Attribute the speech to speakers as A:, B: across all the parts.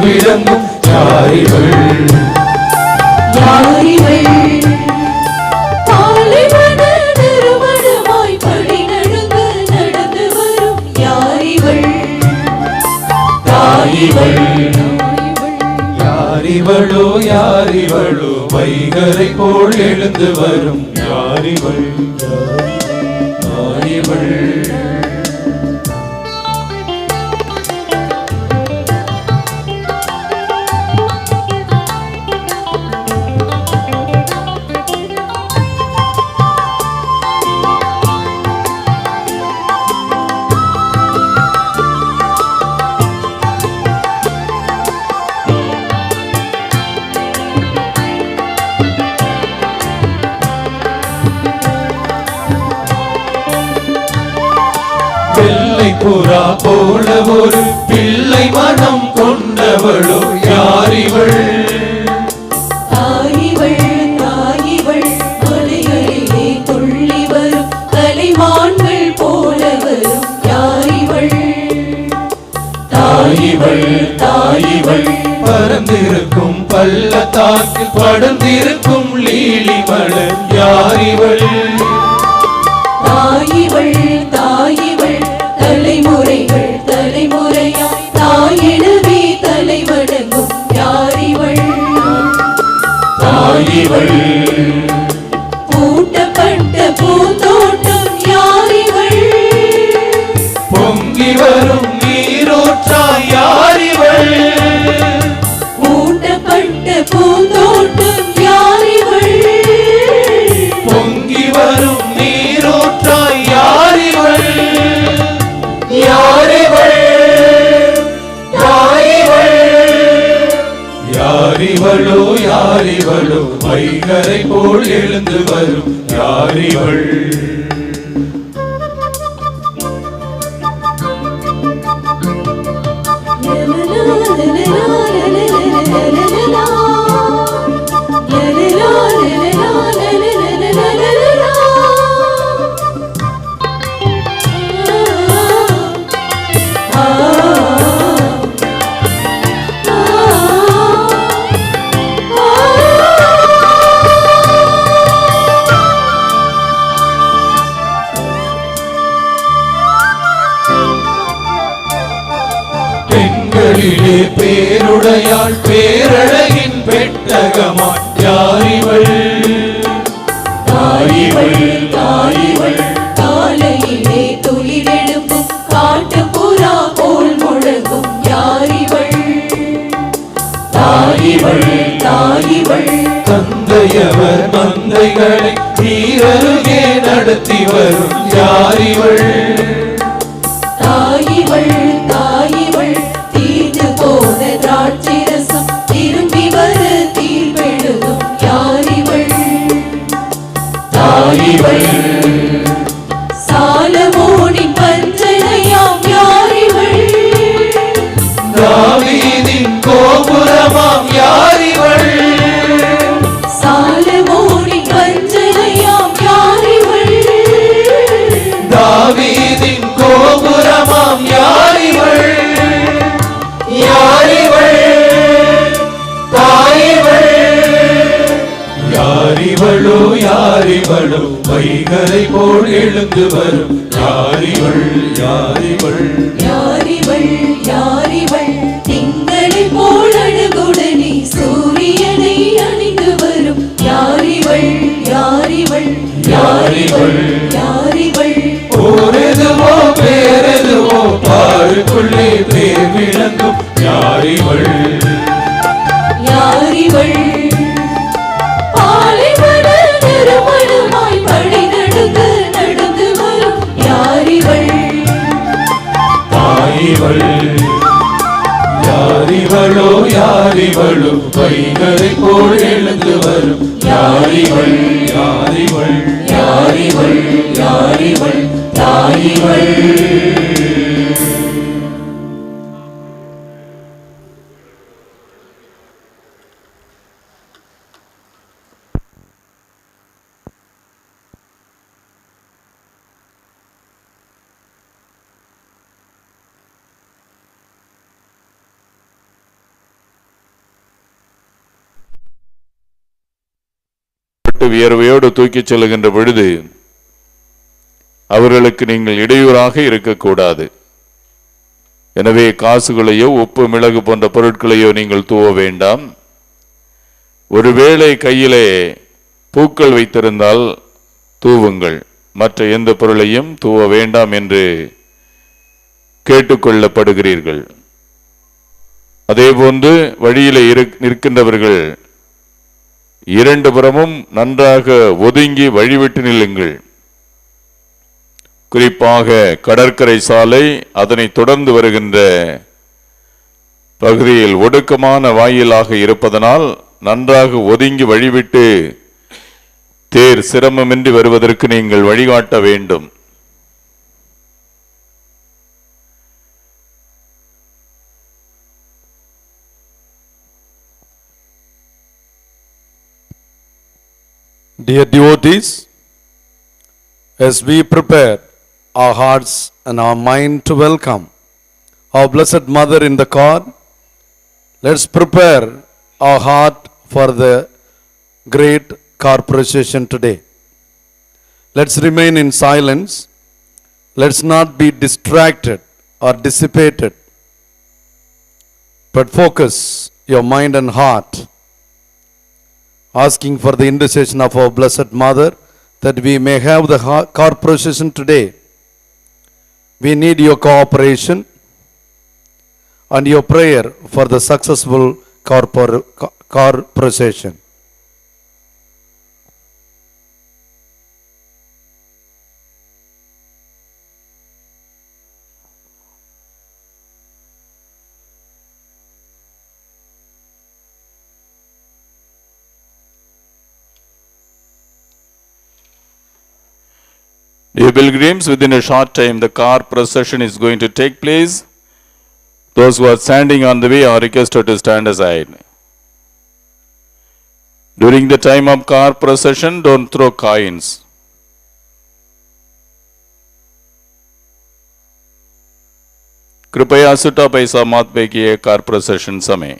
A: விளங்கும் யாரிவள் யாரிவள் பாலைவன நறுமணமாய் படி நடந்து நடந்து வரும் யாரிவள் தாயிவள் யாரிவளோ யாரிவளோ வைகரை போல் எழுந்து வரும் யாரிவள் யாரிவள் புறா போல ஒரு பிள்ளை மனம் கொண்டவளோ யாரிவள் தாயிவள் தாயிவள் மலைகளிலே துள்ளி வரும் கலைமான்கள் போல வரும் யாரிவள் தாயிவள் தாயிவள் பறந்திருக்கும் பள்ளத்தாக்கில் படர்ந்திருக்கும் லீலி மலர் யாரிவள் தாயிவள் தாயிவள் தலைமுறைகள் தலைமுறையாய் தாயிடவே தலை வணங்கும் யாரிவள் தாயிவள் பூட்டப்பட்ட பூந்தோட்டம் யாரிவள் பொங்கி வரும் நீரோற்றாய் யாரிவள் பூட்டப்பட்ட பூந்தோட்டம் யாரிவள் பொங்கி வரும் நீரோற்றாய் யாரிவள் யாரிவளோ யாரிவளோ வைகரை போல் எழுந்து வரும் யாரிவள் பேருடையாள் பேரழகின் பெட்டகமாய் யாரிவள் தாயிவள் தாயிவள் காலையிலே துளிரெடுக்கும் காட்டுப்புறா போல் முழங்கும் யாரிவள் தாயிவள் தாயிவள் தந்தையவர் மந்தைகளை தீரருகே நடத்தி வரும் யாரிவள் தாயிவள் தாயிவள் போன திராட்சரசம் திரும்பி வர தீர்வெழுதும் யாரிவள் தாயிவள் சாலமோனின் பஞ்சனையாம் யாரிவள் தாவீதின் கோபுரமாம் யாரிவள் சாலமோனின் பஞ்சனையாம் யாரிவள் தாவீதின் கோபுரமாம் யாரிவள் யாரிவளோ யாரிவளோ வைகரை போல் எழுந்து வரும் யாரிவள் யாரிவள் யாரிவள் யாரிவள் திங்களை போல் அழகுடனே சூரியனை அணிந்து வரும் யாரிவள் யாரிவள் யாரிவள் யாரிவள் ஓரெதுவோ பேரெதுவோ பாருக்குள்ளே பேர் விளங்கும் யாரிவள் யாரிவள் பாலைவன நறுமணமாய் படி நடந்து நடந்து வரும் யாரிவள் தாயிவள் யாரிவளோ யாரிவளோ வைகரை போல் எழுந்து வரும் யாரிவள் யாரிவள் யாரிவள் யாரிவள் தாயிவள்
B: கஷ்டப்பட்டு வியர்வையோடு தூக்கிச் செல்லுகின்ற பொழுது அவர்களுக்கு நீங்கள் இடையூறாக இருக்கக்கூடாது. எனவே காசுகளையோ உப்பு மிளகு போன்ற பொருட்களையோ நீங்கள் தூவ வேண்டாம். ஒருவேளை கையிலே பூக்கள் வைத்திருந்தால் தூவுங்கள், மற்ற எந்த பொருளையும் தூவ வேண்டாம் என்று கேட்டுக்கொள்ளப்படுகிறீர்கள். அதேபோன்று வழியிலே நிற்கின்றவர்கள் இரண்டு புறமும் நன்றாக ஒதுங்கி வழிவிட்டு நில்லுங்கள். குறிப்பாக கடற்கரை சாலை அதனை தொடர்ந்து வருகின்ற பகுதியில் ஒடுக்கமான வாயிலாக இருப்பதனால் நன்றாக ஒதுங்கி வழிவிட்டு தேர் சிரமமின்றி வருவதற்கு நீங்கள் வழிகாட்ட வேண்டும்.
C: Dear devotees, as we prepare our hearts and our mind to welcome our Blessed Mother in the car, let's prepare our heart for the great car procession today. Let's remain in silence. Let's not be distracted or dissipated, but focus your mind and heart, asking for the intercession of our Blessed Mother that we may have the car procession today. We need your cooperation and your prayer for the successful car procession.
B: Dear pilgrims, within a short time the car procession is going to take place. Those who are standing on the way are requested to stand aside. During the time of car procession, don't throw coins. कृपया सुट्टा पैसा मत फेंकिए car procession समय.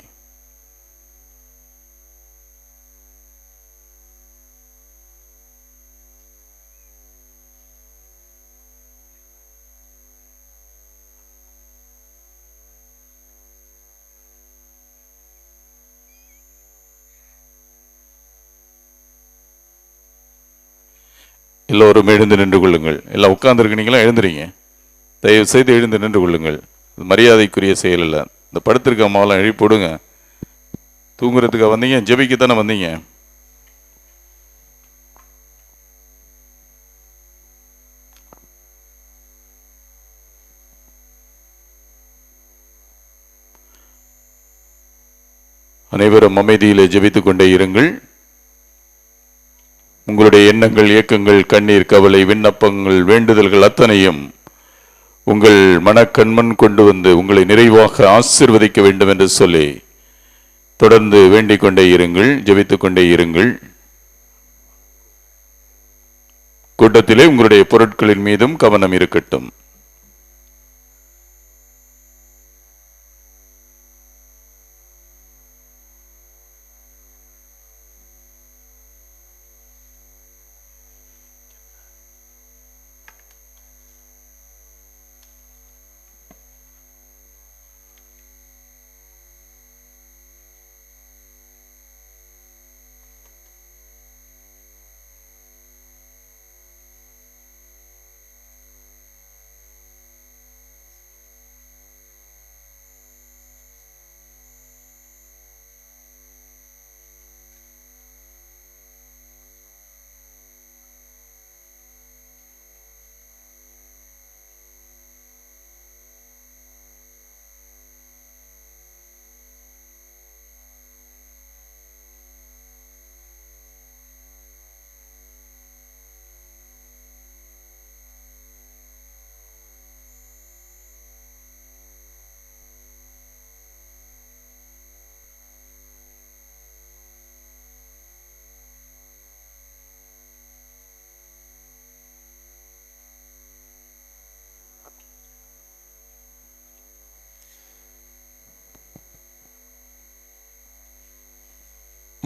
B: எல்லோரும் எழுந்து நின்று கொள்ளுங்கள். எல்லாம் உட்கார்ந்துருக்கீங்களா? எழுந்துறீங்க. தயவு செய்து எழுந்து நின்று கொள்ளுங்கள். மரியாதைக்குரிய செயல் இல்லை. இந்த படுத்திருக்க அம்மாவெல்லாம் எழுப்பிடுங்க. தூங்குறதுக்காக வந்தீங்க? ஜெபிக்கத்தானே வந்தீங்க? அனைவரும் அமைதியிலே ஜெபித்துக் கொண்டே இருங்கள். உங்களுடைய எண்ணங்கள், இயக்கங்கள், கண்ணீர், கவலை, விண்ணப்பங்கள், வேண்டுதல்கள் அத்தனையும் உங்கள் மனக்கண்மன் கொண்டு வந்து உங்களை நிறைவாக ஆசீர்வதிக்க வேண்டும் என்று சொல்லி தொடர்ந்து வேண்டிக் கொண்டே இருங்கள், ஜெபித்துக் கொண்டே இருங்கள். கூட்டத்திலே உங்களுடைய பொருட்களின் மீதும் கவனம் இருக்கட்டும்.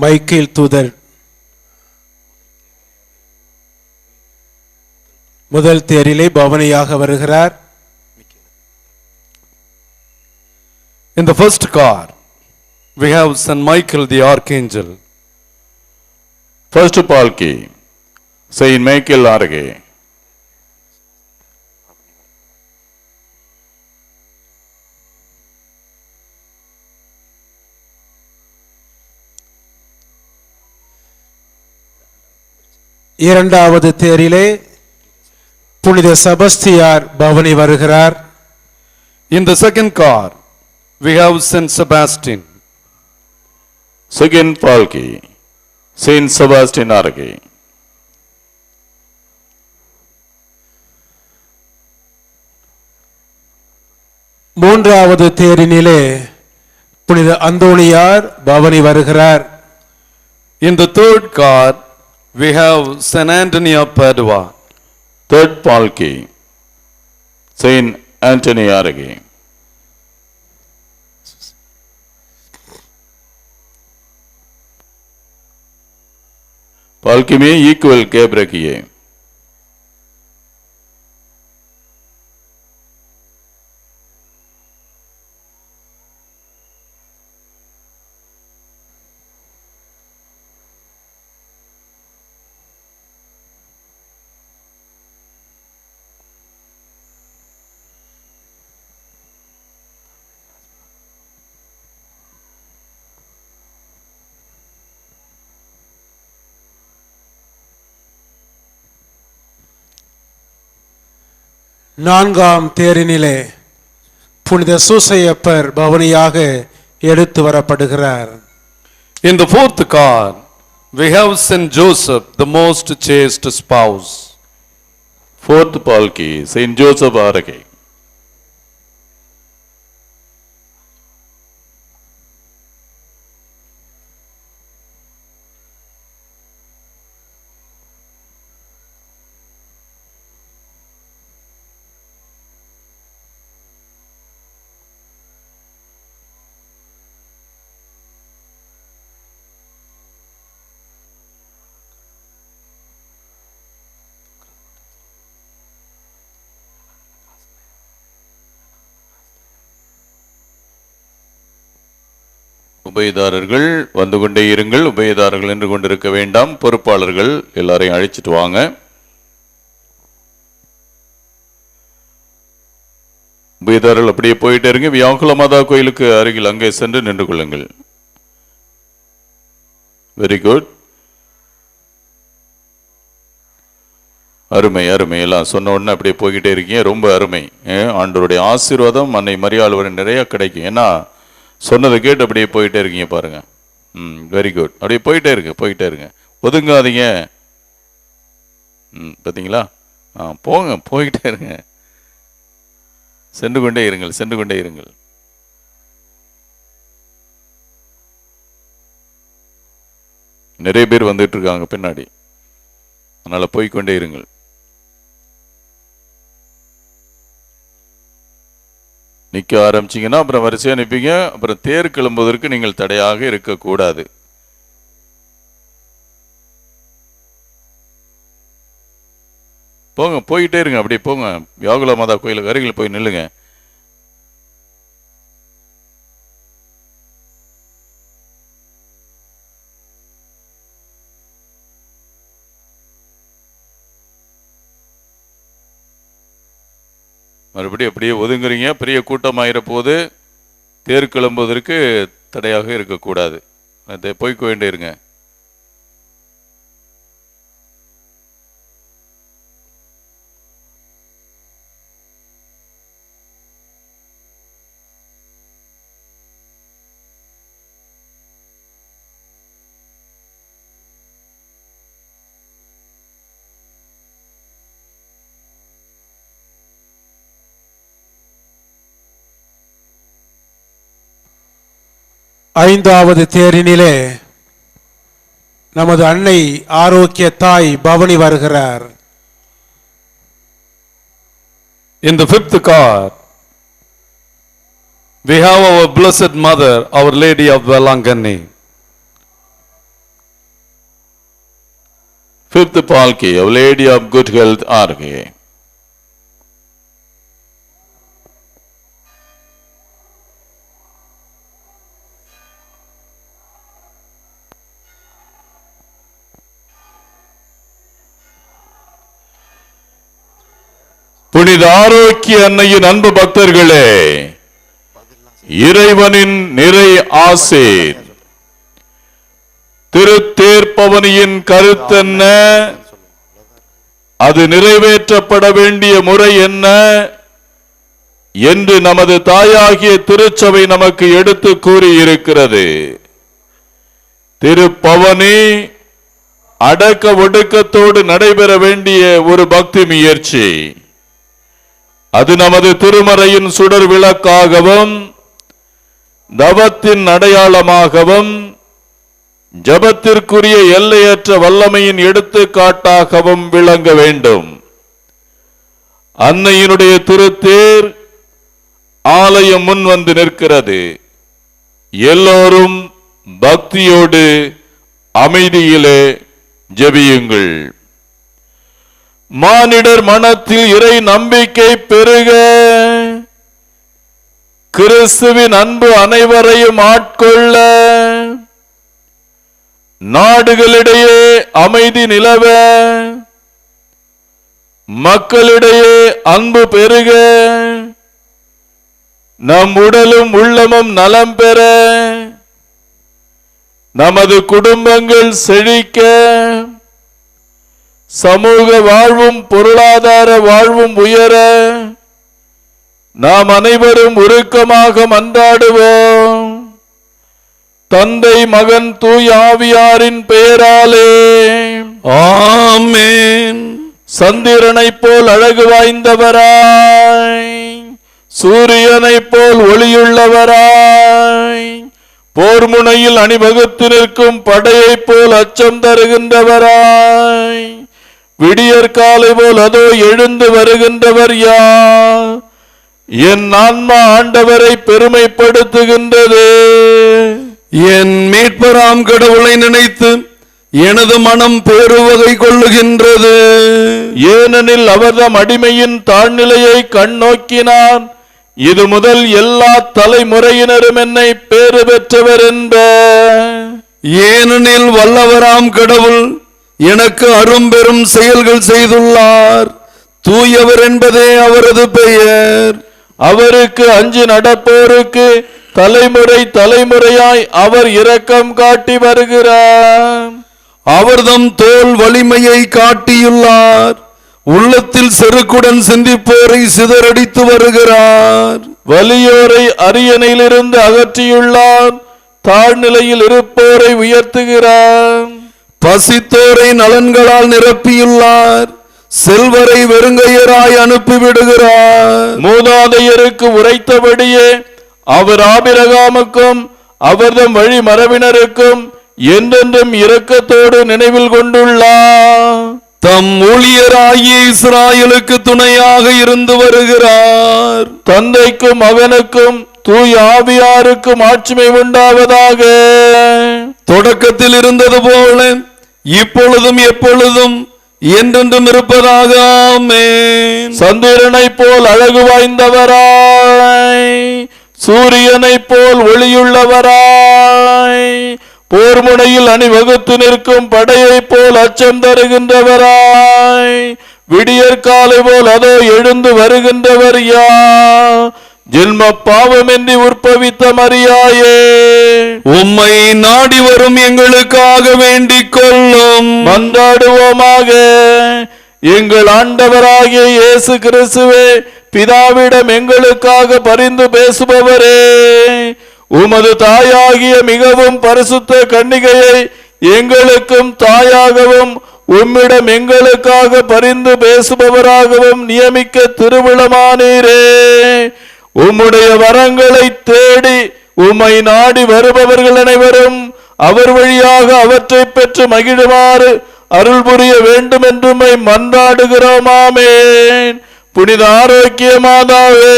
D: மைக்கேல் தூதர் முதல் தேரிலே பவனியாக வருகிறார்.
C: In the first car, we have Saint Michael the Archangel.
B: First palki, Saint Michael Arge.
D: இரண்டாவது தேரிலே புனித செபஸ்தியார் பவனி வருகிறார்.
C: In the second car, we have Saint Sebastian.
B: Second palki, Saint Sebastian Arge.
D: மூன்றாவது தேரினிலே புனித அந்தோணியார் பவனி வருகிறார்.
C: In the third car, we have Saint Anthony of Padua.
B: Third palki, Saint Anthony Arge. पालकी में इक्वल कैब रखिए.
D: நான்காம் தேரினிலே புனித சூசையப்பர் பவனியாக எடுத்து வரப்படுகிறார்.
C: In the fourth car, we have Saint Joseph, the most chaste spouse.
B: Fourth palki, Saint Joseph Arge. உபயதாரர்கள் வந்து கொண்டே இருங்கள். உபயதாரர்கள் என்று கொண்டிருக்க வேண்டாம். பொறுப்பாளர்கள் எல்லாரையும் அழைச்சிட்டு வாங்க. உபயதாரர்கள் அப்படியே போயிட்டே இருங்க. வியாகுல மாதா கோயிலுக்கு அருகில் அங்கே சென்று நின்று கொள்ளுங்கள். Very good. அருமை அருமை. எல்லாம் சொன்ன உடனே அப்படியே போய்கிட்டே இருக்கீங்க. ரொம்ப அருமை. ஆண்டவருடைய ஆசீர்வாதம் அன்னை மரியாதை நிறைய கிடைக்கும். ஏன்னா சொன்னதை கேட்டு அப்படியே போயிட்டே இருக்கீங்க பாருங்க. Very good. அப்படியே போயிட்டே இருங்க. ஒதுங்காதீங்க. பார்த்தீங்களா? போங்க, போய்கிட்டே இருங்க. சென்று கொண்டே இருங்கள். நிறைய பேர் வந்துட்டு இருக்காங்க பின்னாடி. அதனால போய்கொண்டே இருங்கள். நிற்க ஆரம்பிச்சிங்கன்னா அப்புறம் வரிசையாக நிற்பீங்க. அப்புறம் தேர் கிளம்புவதற்கு நீங்கள் தடையாக இருக்கக்கூடாது. போங்க, போயிட்டே இருங்க. அப்படியே போங்க. வியாகுல மாதா கோயிலுக்கு அருகில் போய் நில்லுங்க. மறுபடியும் அப்படியே ஒதுங்குறீங்க. பெரிய கூட்டமாகிற போது தேர் கிளம்புவதற்கு தடையாக இருக்கக்கூடாது. அதை போய்க்க வேண்டியிருங்க.
D: ஐந்தாவது தேரினிலே நமது அன்னை ஆரோக்கிய தாய் பவனி வருகிறார்.
C: In the fifth car, we have our Blessed Mother, Our Lady of Velangani.
B: Fifth palki, Our Lady of Good Health Arge. புனித ஆரோக்கிய அன்னையின் அன்பு பக்தர்களே, இறைவனின் நிறை ஆசீர். திருத்தேர்ப்பவனியின் கருத்தென்ன? அது நிறைவேற்றப்பட வேண்டிய முறை என்ன என்று நமது தாயாகிய திருச்சபை நமக்கு எடுத்து கூறியிருக்கிறது. திருப்பவனி அடக்க ஒடுக்கத்தோடு நடைபெற வேண்டிய ஒரு பக்தி முயற்சி. அது நமது திருமறையின் சுடர் விளக்காகவும் தவத்தின் அடையாளமாகவும் ஜபத்திற்குரிய எல்லையற்ற வல்லமையின் எடுத்துக்காட்டாகவும் விளங்க வேண்டும். அன்னையினுடைய திருத்தேர் ஆலயம் முன் வந்து நிற்கிறது. எல்லோரும் பக்தியோடு அமைதியிலே ஜெபியுங்கள். மானிடர் மனத்தில் இறை நம்பிக்கை பெருக, கிறிஸ்துவின் அன்பு அனைவரையும் ஆட்கொள்ள, நாடுகளிடையே அமைதி நிலவ, மக்களிடையே அன்பு பெருக, நம் உடலும் உள்ளமும் நலம் பெற, நமது குடும்பங்கள் செழிக்க, சமூக வாழ்வும் பொருளாதார வாழ்வும் உயர நாம் அனைவரும் உருக்கமாக மன்றாடுவோம். தந்தை மகன் தூய் ஆவியாரின் பெயராலே
C: ஆமென்.
B: சந்திரனைப் போல் அழகு வாய்ந்தவராய், சூரியனைப் போல் ஒளியுள்ளவராய், போர் முனையில் அணிவகுத்து நிற்கும் படையைப் போல் அச்சம் தருகின்றவராய், விடியற்காலை போல் அதோ எழுந்து வருகின்றவர் யார்? என் ஆன்மா ஆண்டவரை பெருமைப்படுத்துகின்றது.
C: என் மீட்பராம் கடவுளை நினைத்து எனது மனம் பேருவகை கொள்ளுகின்றது.
B: ஏனெனில் அவர்தம் அடிமையின் தாழ்நிலையை கண்ணோக்கினான். இது முதல் எல்லா தலைமுறையினரும் என்னை பேறு பெற்றவர் என்ப.
C: ஏனெனில் வல்லவராம் கடவுள் எனக்கு அரும்பெரும் செயல்கள் செய்துள்ளார். தூயவர் என்பதே அவரது பெயர்.
B: அவருக்கு அஞ்சு நடப்போருக்கு தலைமுறை தலைமுறையாய் அவர் இரக்கம் காட்டி வருகிறார்.
C: அவர்தம் தோல் வலிமையை காட்டியுள்ளார். உள்ளத்தில் செருக்குடன் சிந்திப்போரை சிதறடித்து வருகிறார்.
B: வலியோரை அரியணையிலிருந்து அகற்றியுள்ளார். தாழ்நிலையில் இருப்போரை உயர்த்துகிறார்.
C: பசித்தோரை நலன்களால் நிரப்பியுள்ளார். செல்வரை வெறுங்கையராய் அனுப்பிவிடுகிறார்.
B: மூதாதையருக்கு உரைத்தபடியே அவர் ஆபிரகாமுக்கும் அவர்தம் வழி மரபினருக்கும் என்றென்றும் இரக்கத்தோடு நினைவில் கொண்டுள்ளார்.
C: தம் ஊழியராகிய இஸ்ராயலுக்கு துணையாக இருந்து வருகிறார்.
B: தந்தைக்கும் மகனுக்கும் தூய் ஆவியாருக்கும் ஆட்சிமை உண்டாவதாக.
C: தொடக்கத்தில் இருந்தது போல இப்பொழுதும் எப்பொழுதும் என்றென்றும் இருப்பதாக. ஆமென்.
B: சந்திரனைப் போல் அழகு வாய்ந்தவராய், சூரியனைப் போல் ஒளியுள்ளவராய், போர் முனையில் அணிவகுத்து நிற்கும் படையைப் போல் அச்சம் தருகின்றவராய், விடியற்காலை போல் அதோ எழுந்து வருகின்றவர் யார்? ஜென்ம பாவமின்றி உற்பவித்த மரியாயே,
C: உம்மை நாடி வரும் எங்களுக்காக வேண்டிக் கொள்ளும்.
B: மன்றாடுவோமாக. எங்கள் ஆண்டவராகிய இயேசு கிறிஸ்துவே, பிதாவிடம் எங்களுக்காக பரிந்து பேசுபவரே, உமது தாயாகிய மிகவும் பரிசுத்த கன்னிகையை எங்களுக்கும் தாயாகவும் உம்மிடம் எங்களுக்காக பரிந்து பேசுபவராகவும் நியமிக்க திருவிழமானீரே. உம்முடைய வரங்களை தேடி உம்மை நாடி வருபவர்கள் அனைவரும் அவர் வழியாக அவற்றை பெற்று மகிழுமாறு அருள் புரிய வேண்டும் என்று மன்றாடுகிறோம். ஆமென். புனித ஆரோக்கிய மாதாவே,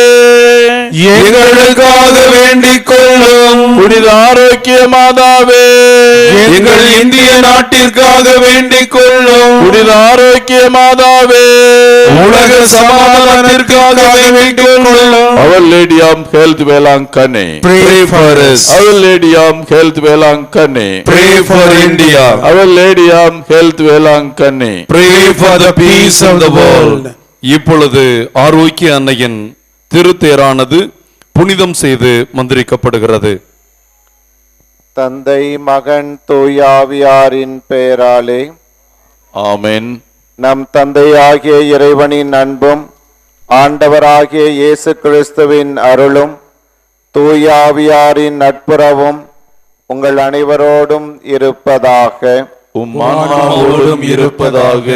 C: எங்களுக்காக வேண்டிக் கொள்ளும்.
B: புனித ஆரோக்கிய மாதாவே,
C: எங்கள் இந்திய நாட்டிற்காக வேண்டிக் கொள்ளும்.
B: புனித ஆரோக்கிய மாதாவே,
C: உலக சமாதானத்திற்காக வேண்டிக் கொள்ளும்.
B: Our Lady of Health Velankane,
C: Pray for us.
B: Our Lady of Health Velankane,
C: Pray for India.
B: Our Lady of Health Velankane,
C: Pray for the peace of the world. இப்பொழுது ஆரோக்கிய அன்னையின் திருத்தேரானது புனிதம் செய்து மந்திரிக்கப்படுகிறது.
E: தந்தை மகன் தூயாவியாரின் பெயராலே
B: ஆமென்.
E: நம் தந்தையாகிய இறைவனின் அன்பும் ஆண்டவராகிய இயேசு கிறிஸ்துவின் அருளும் தூயாவியாரின் நட்புறவும் உங்கள் அனைவரோடும் இருப்பதாக.
B: உம் ஆன்மாவோடும் இருப்பதாக.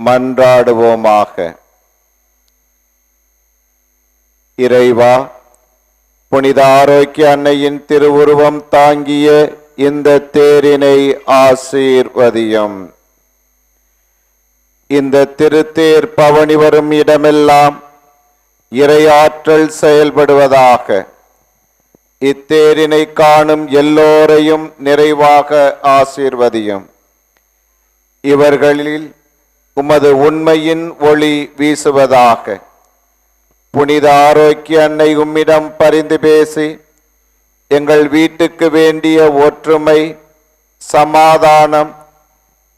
E: மன்றாடுவோமாக. இறைவா, புனித ஆரோக்கிய அன்னையின் திருவுருவம் தாங்கிய இந்த தேரினை ஆசீர்வதியும். இந்த திருத்தேர் பவனி வரும் இடமெல்லாம் இறையாற்றல் செயல்படுவதாக. இத்தேரினை காணும் எல்லோரையும் நிறைவாக ஆசீர்வதியும். இவர்களில் உமது உண்மையின் ஒளி வீசுவதாக. புனித ஆரோக்கிய அன்னை உம்மிடம் பரிந்து பேசி எங்கள் வீட்டுக்கு வேண்டிய ஒற்றுமை, சமாதானம்,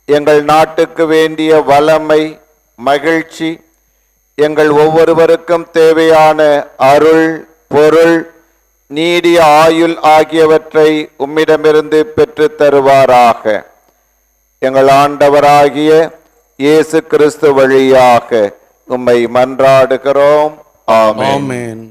E: எங்கள் நாட்டுக்கு வேண்டிய வளமை, மகிழ்ச்சி, எங்கள் ஒவ்வொருவருக்கும் தேவையான அருள், பொருள், நீடிய ஆயுள் ஆகியவற்றை உம்மிடமிருந்து பெற்று தருவாராக. எங்கள் ஆண்டவராகிய இயேசு கிறிஸ்து வழியாக உம்மை மன்றாடுகிறோம். ஆமென்.
C: ஆமென்.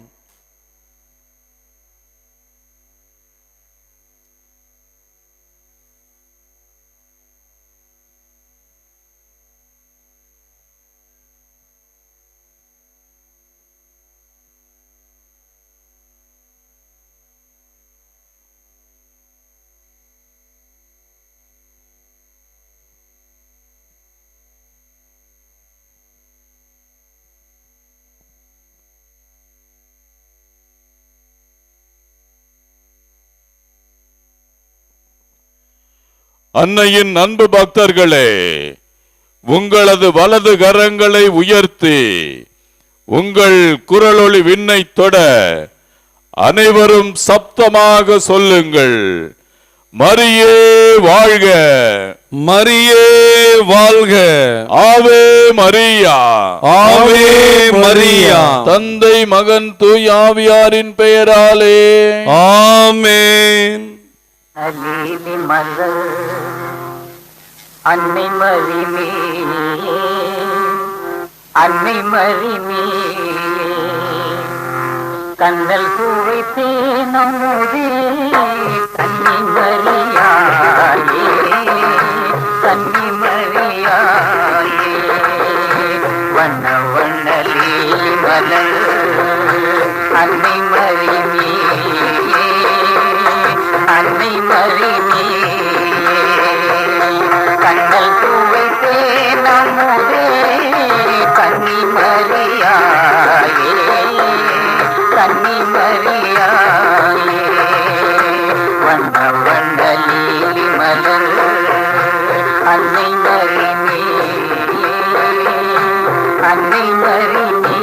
B: அன்னையின் அன்பு பக்தர்களே, உங்களது வலது கரங்களை உயர்த்தி உங்கள் குரலொளி விண்ணை தொட அனைவரும் சப்தமாக சொல்லுங்கள். மரியே வாழ்க,
C: மரியே வாழ்க,
B: ஆவே மரியா,
C: ஆவே மரியா.
B: தந்தை மகன் தூய் ஆவியாரின் பெயராலே
C: ஆமென்.
F: அலீலி மலர் அன்னை மரிமே, அன்னை மரிமே, கண்ணல் சுவைத்தே நம்முதே கன்னி மரியாயே, கன்னி மரியாயே. வண்ண வண்ணலி மலர் அன்னை மரிமே, அன்னை மரிமே, கண்ணல் துவைத்தே நம்முதே கன்னி மரியாயே, கன்னி மரியாயே. வண்ண வண்ணலி மலர் அன்னை மரிமே, அன்னை மரிமே.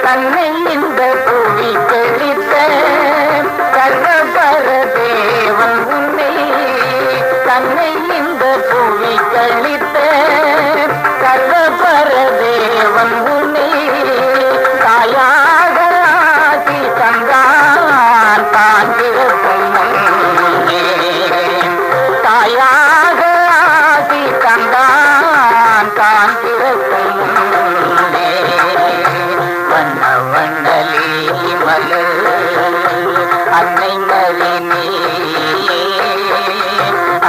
F: தன்னை இந்த புவி தெளித்த சர்வபர தேவன் உன்னை, தன்னை இந்த புவி தெளித்த சர்வபர தேவன் உன்னை, தாயாக ஆசி தந்தான் தான் பிறக்கும் முன்னே, தாயாக ஆசி தந்தான் தான் பிறக்கும் முன்னே. வண்ண வண்ணலி மலர் அன்னை மரிமே,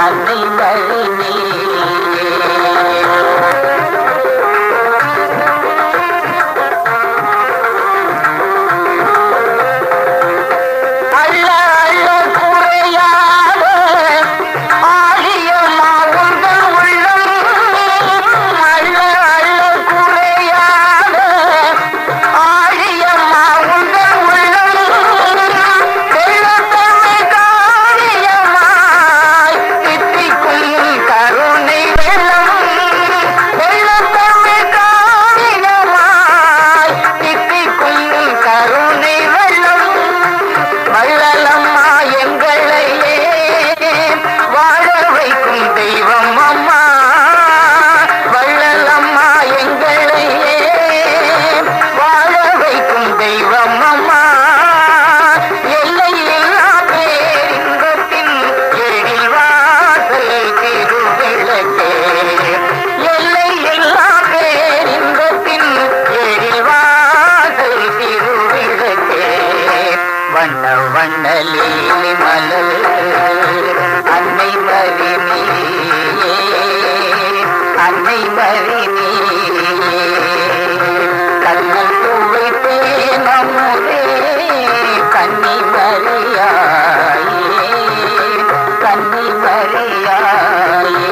F: அன்னை மரிமே. அள்ள அள்ள குறையாத ஆழியமா உங்கள் உள்ளம், அள்ள அள்ள குறையாத ஆழியம்மா உங்கள் உள்ளம், கன்னி மரியாயே கன்னி மரியாயே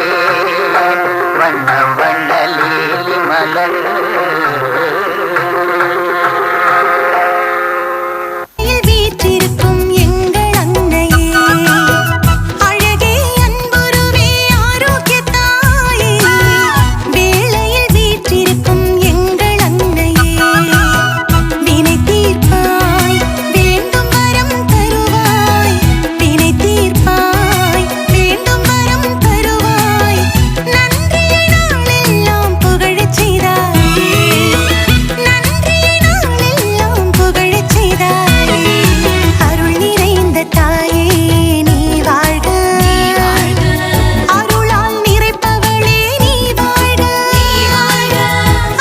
F: வண்ண வண்ண லீலி மலர்
G: வீற்றிருக்கும் எங்கள் அன்னையே அழகே அன்புருவே ஆரோக்கிய தாயே வேளையில் வீற்றிருக்கும் எங்கள் அன்னையே வினை தீர்ப்பாய் வேண்டும் வரம் தருவாய் வினை தீர்ப்பாய் வேண்டும் வரம் தருவாய் நன்றியை நாளெல்லாம் புகழச் செய்தாயே நன்றியை நாளெல்லாம் புகழச் செய்தாயே அருள் நிறைந்த தாயே நீ வாழ்க அருளால் நிறைப்பவளே நீ வாழ்க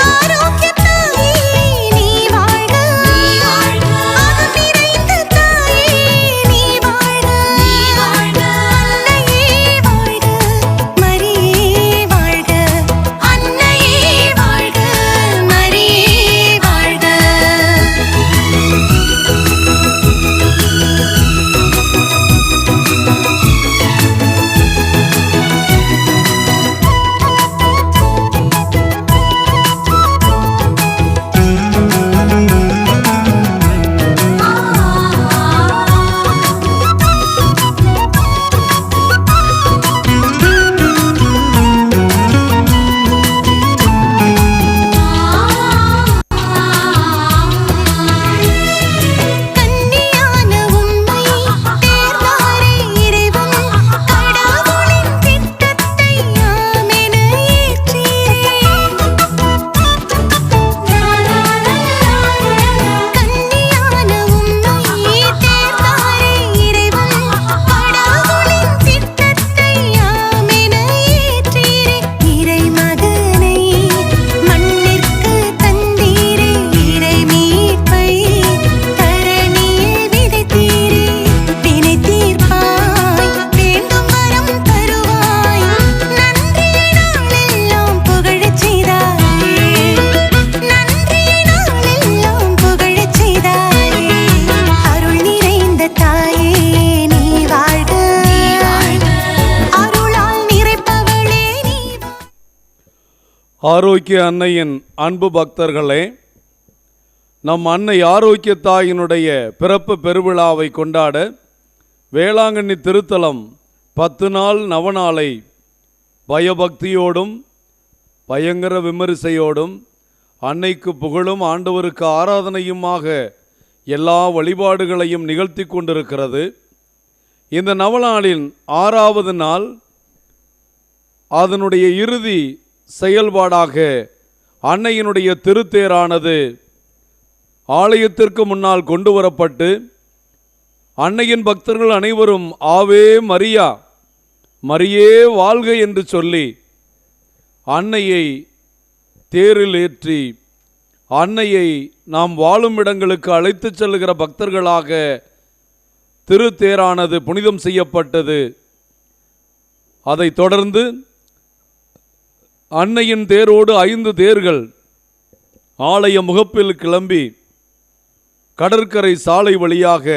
G: ஆரோக்கிய தாயே நீ வாழ்க அருள் நிறைந்த தாயே நீ வாழ்க அன்னையே வாழ்க மரியே வாழ்க அன்னையே வாழ்க மரியே வாழ்க கன்னியான உம்மை தேர்ந்தாரே இறைவன் கடவுளின் திட்டத்தை யாமென ஏற்றீரே கன்னியான உம்மை தேர்ந்தாரே இறைவன் கடவுளின் திட்டத்தை யாமென ஏற்றீரே இறைமகனை மண்ணிற்கு தந்தீரே இறை மீட்பை தரணியில் விதைத்தீரே வினை தீர்ப்பாய் வேண்டும் வரம் தருவாய் நன்றியை நாளெல்லாம் புகழச் செய்தாயே நன்றியை நாளெல்லாம் புகழச் செய்தாயே அருள் நிறைந்த தாயே நீ வாழ்க அருளால் நிறைப்பவளே நீ
C: ஆரோக்கிய அன்னையின் அன்பு பக்தர்களே, நம் அன்னை ஆரோக்கிய தாயினுடைய பிறப்பு பெருவிழாவை கொண்டாட வேளாங்கண்ணி திருத்தலம் 10 நாள் நவநாளை பயபக்தியோடும் பயங்கர விமரிசையோடும் அன்னைக்கு புகழும் ஆண்டவருக்கு ஆராதனையுமாக எல்லா வழிபாடுகளையும் நிகழ்த்தி கொண்டிருக்கிறது. இந்த நவநாளின் 6வது நாள் அதனுடைய இறுதி செயல்பாடாக அன்னையினுடைய திருத்தேரானது ஆலயத்திற்கு முன்னால் கொண்டு வரப்பட்டு அன்னையின் பக்தர்கள் அனைவரும் ஆவே மரியா மரியே வாழ்க என்று சொல்லி அன்னையை தேரில் ஏற்றி அன்னையை நாம் வாழும் இடங்களுக்கு அழைத்துச் செல்லுகிற பக்தர்களாக திருத்தேரானது புனிதம் செய்யப்பட்டது. அதைத் தொடர்ந்து அன்னையின் தேரோடு 5 தேர்கள் ஆலய முகப்பில் கிளம்பி கடற்கரை சாலை வழியாக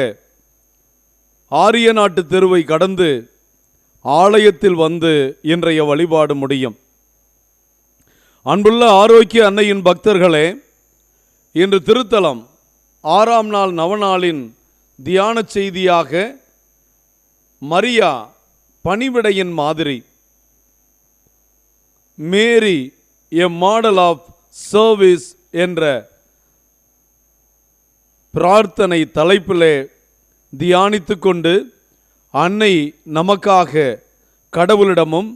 C: ஆரிய நாட்டு தெருவை கடந்து ஆலயத்தில் வந்து இன்றைய வழிபாடு முடியும். அன்புள்ள ஆரோக்கிய அன்னையின் பக்தர்களே, இன்று திருத்தலம் 6ஆம் நாள் நவநாளின் தியான செய்தியாக மரியா பணிவிடையின் மாதிரி, மேரி எ மாடல் ஆஃப் சர்வீஸ் என்ற பிரார்த்தனை தலைப்பிலே தியானித்து கொண்டு அன்னை நமக்காக கடவுளிடமும்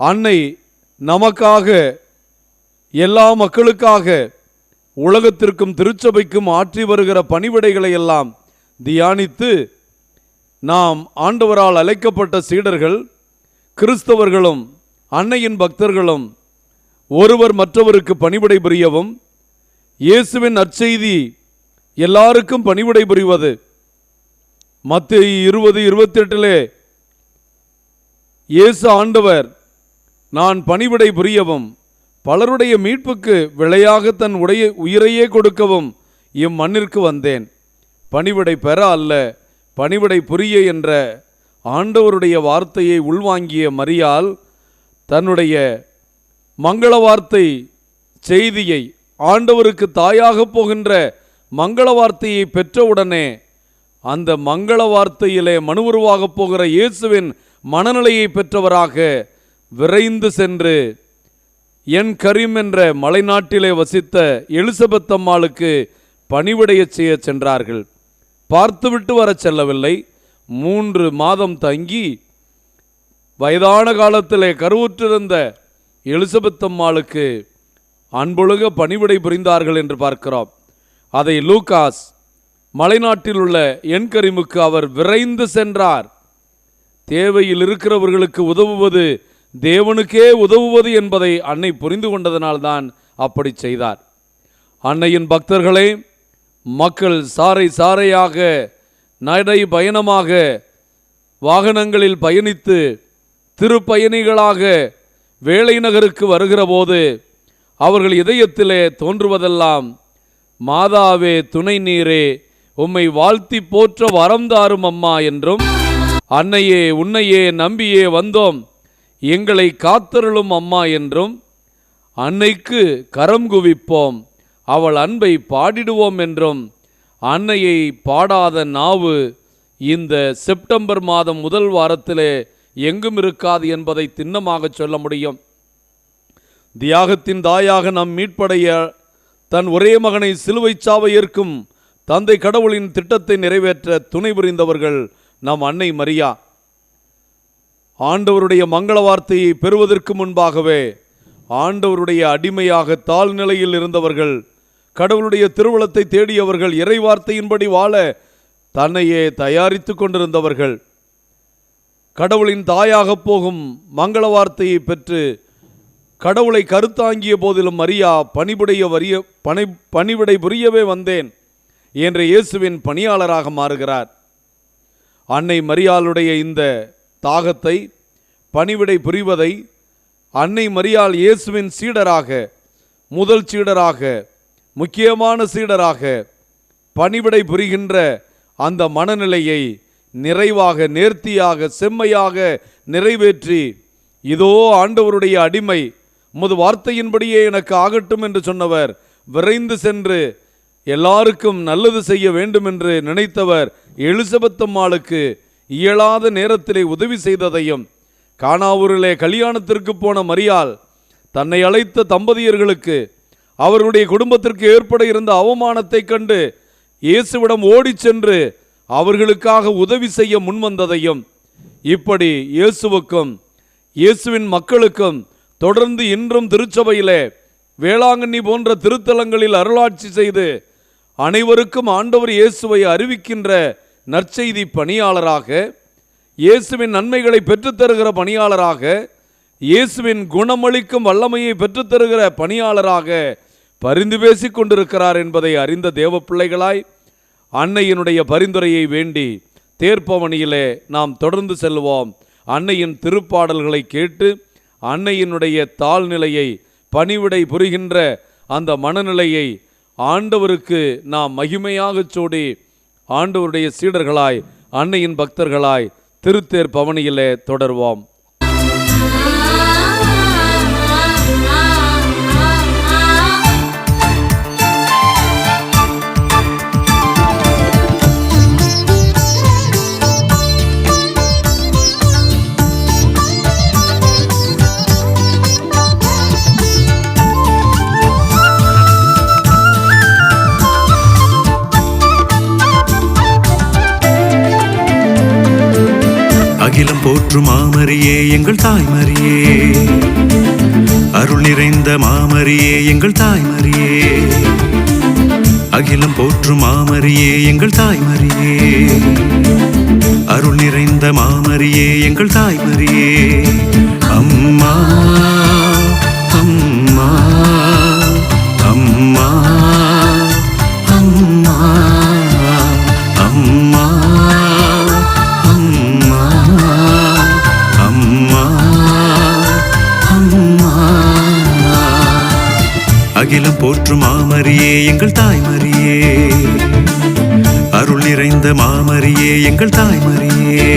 C: அன்னை நமக்காக எல்லா மக்களுக்காக உலகத்திற்கும் திருச்சபைக்கும் ஆற்றி வருகிற பணிவிடைகளை எல்லாம் தியானித்து நாம் ஆண்டவரால் அழைக்கப்பட்ட சீடர்கள் கிறிஸ்தவர்களும் அன்னையின் பக்தர்களும் ஒருவர் மற்றவருக்கு பணிவிடை புரியவும், இயேசுவின் நற்செய்தி எல்லாருக்கும் பணிவிடை புரிவது. மத்தேயு 20:28 இயேசு ஆண்டவர் நான் பணிவிடை புரியவும் பலருடைய மீட்புக்கு விலையாக தன் உயிரையே கொடுக்கவும் இம்மண்ணிற்கு வந்தேன். பணிவிடை பெற அல்ல, பணிவிடை புரிய என்ற ஆண்டவருடைய வார்த்தையை உள்வாங்கிய மரியாள் தன்னுடைய மங்கள வார்த்தை செய்தியை, ஆண்டவருக்கு தாயாக போகின்ற மங்கள வார்த்தையை பெற்றவுடனே அந்த மங்கள வார்த்தையிலே மனுவுருவாக போகிற இயேசுவின் மனநிலையை பெற்றவராக விரைந்து சென்று என் கரீம் என்ற மலைநாட்டிலே வசித்த எலிசபெத் அம்மாளுக்கு பணிவிடைய செய்ய சென்றார்கள். பார்த்துவிட்டு வர செல்லவில்லை. 3 மாதம் தங்கி வயதான காலத்திலே கருவுற்றிருந்த எலிசபெத் அம்மாளுக்கு அன்பொழுக பணிவிடை புரிந்தார்கள் என்று பார்க்கிறோம். அதை லூகாஸ் மலைநாட்டில் உள்ள என் கரீமுக்கு அவர் விரைந்து சென்றார். தேவையில் இருக்கிறவர்களுக்கு உதவுவது தேவனுக்கே உதவுவது என்பதை அன்னை புரிந்து கொண்டதனால்தான் அப்படி செய்தார். அன்னையின் பக்தர்களே, மக்கள் சாறை சாறையாக நடை பயணமாக வாகனங்களில் பயணித்து திருப்பயணிகளாக வேலை நகருக்கு வருகிற போது அவர்கள் இதயத்திலே தோன்றுவதெல்லாம், மாதாவே துணை நீரே, உம்மை வாழ்த்தி போற்ற வரம் தாரும் அம்மா என்றும், அன்னையே உன்னையே நம்பியே வந்தோம், எங்களை காத்தருளும் அம்மா என்றும், அன்னைக்கு கரம் குவிப்போம், அவள் அன்பை பாடிடுவோம் என்றும், அன்னையை பாடாத நாவு இந்த செப்டம்பர் மாதம் முதல் வாரத்திலே எங்கும் இருக்காது என்பதை திண்ணமாக சொல்ல முடியும். தியாகத்தின் தாயாக நாம் மீட்படைய தன் ஒரே மகனை சிலுவை சாவை ஏற்கும் தந்தை கடவுளின் திட்டத்தை நிறைவேற்ற துணை புரிந்தவர்கள் நம் அன்னை மரியா. ஆண்டவருடைய மங்கள வார்த்தையை பெறுவதற்கு முன்பாகவே ஆண்டவருடைய அடிமையாக தாழ்நிலையில் இருந்தவர்கள், கடவுளுடைய திருவுளத்தை தேடியவர்கள், இறை வார்த்தையின்படி வாழ தன்னையே தயாரித்து கொண்டிருந்தவர்கள், கடவுளின் தாயாக போகும் மங்கள வார்த்தையை பெற்று கடவுளை கருத்தாங்கிய போதிலும் மரியா பணிவிடை புரியவே வந்தேன் என்ற இயேசுவின் பணியாளராக மாறுகிறார். அன்னை மரியாளுடைய இந்த தாகத்தை, பணிவிடை புரிவதை அன்னை மரியாள் இயேசுவின் சீடராக, முதல் சீடராக, முக்கியமான சீடராக பணிவிடை புரிகின்ற அந்த மனநிலையை நிறைவாக, நேர்த்தியாக, செம்மையாக நிறைவேற்றி, இதோ ஆண்டவருடைய அடிமை, உமது வார்த்தையின்படியே எனக்கு ஆகட்டும் என்று சொன்னவர், விரைந்து சென்று எல்லாருக்கும் நல்லது செய்ய வேண்டும் என்று நினைத்தவர் எலிசபெத் அம்மாளுக்கு இயலாத நேரத்திலே உதவி செய்ததையும், கானாவூரிலே கல்யாணத்திற்கு போன மரியாள் தன்னை அழைத்த தம்பதியர்களுக்கு அவர்களுடைய குடும்பத்திற்கு ஏற்பட இருந்த அவமானத்தை கண்டு இயேசுவிடம் ஓடி சென்று அவர்களுக்காக உதவி செய்ய முன்வந்ததையும், இப்படி இயேசுவுக்கும் இயேசுவின் மக்களுக்கும் தொடர்ந்து இன்றும் திருச்சபையிலே வேளாங்கண்ணி போன்ற திருத்தலங்களில் அருளாட்சி செய்து அனைவருக்கும் ஆண்டவர் இயேசுவை அறிவிக்கின்ற நற்செய்தி பணியாளராக, இயேசுவின் நன்மைகளை பெற்றுத்தருகிற பணியாளராக, இயேசுவின் குணமளிக்கும் வல்லமையை பெற்றுத்தருகிற பணியாளராக பரிந்து பேசிக் கொண்டிருக்கிறார் என்பதை அறிந்த தேவ பிள்ளைகளாய் அன்னையினுடைய பரிந்துரையை வேண்டி தேர்ப்பவனியிலே நாம் தொடர்ந்து செல்வோம். அன்னையின் திருப்பாடல்களை கேட்டு அன்னையினுடைய தாழ்நிலையை, பணிவிடை புரிகின்ற அந்த மனநிலையை ஆண்டவருக்கு நாம் மகிமையாக சூடி ஆண்டவருடைய சீடர்களாய், அன்னையின் பக்தர்களாய் திருத்தேர் பவனியிலே தொடர்வோம்.
H: அகிலம் போற்றும் மாமரியே எங்கள் தாய்மரியே, அருள் நிறைந்த மாமரியே எங்கள் தாய்மரியே, அகிலம் போற்றும் மாமரியே எங்கள் தாய்மரியே, அருள் நிறைந்த மாமரியே எங்கள் தாய்மரியே. அம்மா அம்மா அம்மா அம்மா அம்மா அகிலம் போற்றும் மாமரியே எங்கள் தாய்மரியே, அருள் நிறைந்த மாமரியே எங்கள் தாய்மரியே.